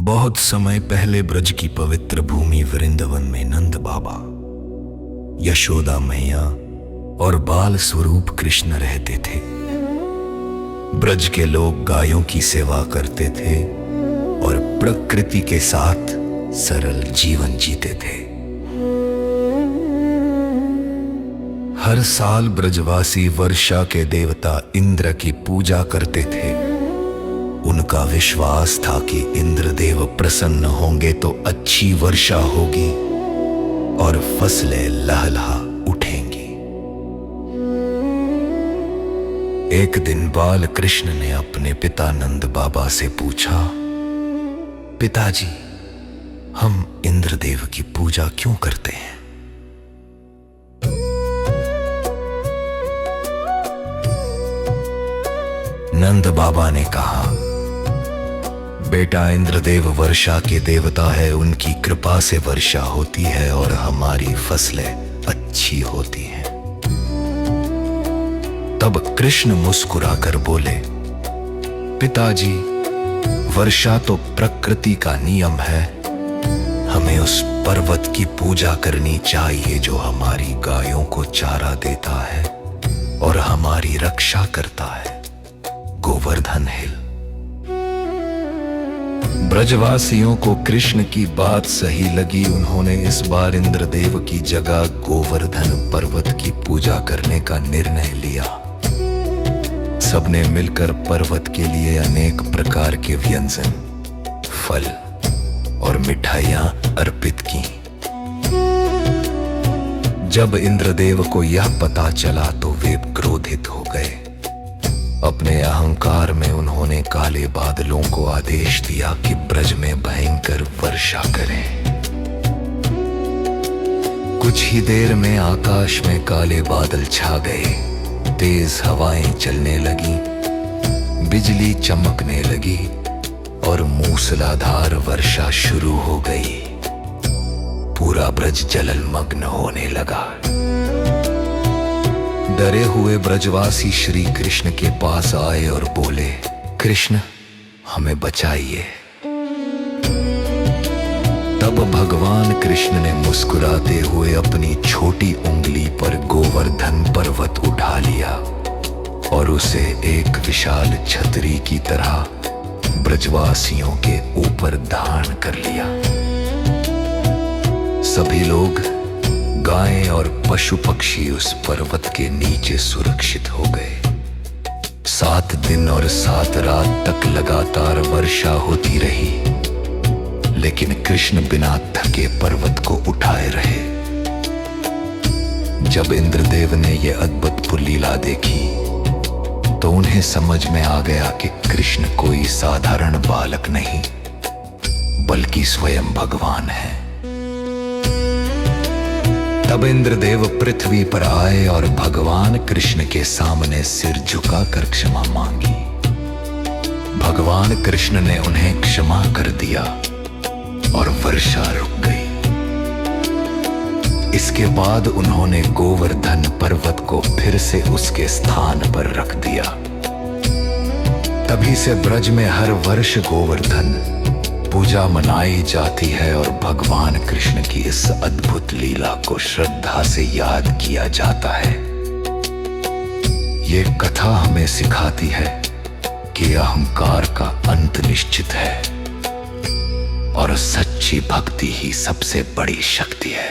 बहुत समय पहले ब्रज की पवित्र भूमि वृंदावन में नंद बाबा, यशोदा मैया और बाल स्वरूप कृष्ण रहते थे। ब्रज के लोग गायों की सेवा करते थे और प्रकृति के साथ सरल जीवन जीते थे। हर साल ब्रजवासी वर्षा के देवता इंद्र की पूजा करते थे। उनका विश्वास था कि इंद्रदेव प्रसन्न होंगे तो अच्छी वर्षा होगी और फसलें लहलहा उठेंगी। एक दिन बाल कृष्ण ने अपने पिता नंद बाबा से पूछा, पिताजी, हम इंद्रदेव की पूजा क्यों करते हैं? नंद बाबा ने कहा, बेटा, इंद्रदेव वर्षा के देवता है। उनकी कृपा से वर्षा होती है और हमारी फसलें अच्छी होती हैं। तब कृष्ण मुस्कुराकर बोले, पिताजी, वर्षा तो प्रकृति का नियम है। हमें उस पर्वत की पूजा करनी चाहिए जो हमारी गायों को चारा देता है और हमारी रक्षा करता है, गोवर्धन हिल। ब्रजवासियों को कृष्ण की बात सही लगी। उन्होंने इस बार इंद्रदेव की जगह गोवर्धन पर्वत की पूजा करने का निर्णय लिया। सबने मिलकर पर्वत के लिए अनेक प्रकार के व्यंजन, फल और मिठाइयां अर्पित की। जब इंद्रदेव को यह पता चला तो वे क्रोधित हो गए। अपने अहंकार में उन्होंने काले बादलों को आदेश दिया कि ब्रज में भयंकर वर्षा करें। कुछ ही देर में आकाश में काले बादल छा गए। तेज हवाएं चलने लगी, बिजली चमकने लगी और मूसलाधार वर्षा शुरू हो गई। पूरा ब्रज जलमग्न होने लगा। डरे हुए ब्रजवासी श्री कृष्ण के पास आए और बोले, कृष्ण, हमें बचाइए। तब भगवान कृष्ण ने मुस्कुराते हुए अपनी छोटी उंगली पर गोवर्धन पर्वत उठा लिया और उसे एक विशाल छतरी की तरह ब्रजवासियों के ऊपर धारण कर लिया। सभी लोग, गायें और पशु पक्षी उस पर्वत के नीचे सुरक्षित हो गए। 7 दिन और 7 रात तक लगातार वर्षा होती रही, लेकिन कृष्ण बिना थके पर्वत को उठाए रहे। जब इंद्रदेव ने यह अद्भुत लीला देखी तो उन्हें समझ में आ गया कि कृष्ण कोई साधारण बालक नहीं, बल्कि स्वयं भगवान है। तब इंद्रदेव पृथ्वी पर आए और भगवान कृष्ण के सामने सिर झुकाकर क्षमा मांगी। भगवान कृष्ण ने उन्हें क्षमा कर दिया और वर्षा रुक गई। इसके बाद उन्होंने गोवर्धन पर्वत को फिर से उसके स्थान पर रख दिया। तभी से ब्रज में हर वर्ष गोवर्धन पूजा मनाई जाती है और भगवान कृष्ण की इस अद्भुत लीला को श्रद्धा से याद किया जाता है। ये कथा हमें सिखाती है कि अहंकार का अंत निश्चित है और सच्ची भक्ति ही सबसे बड़ी शक्ति है।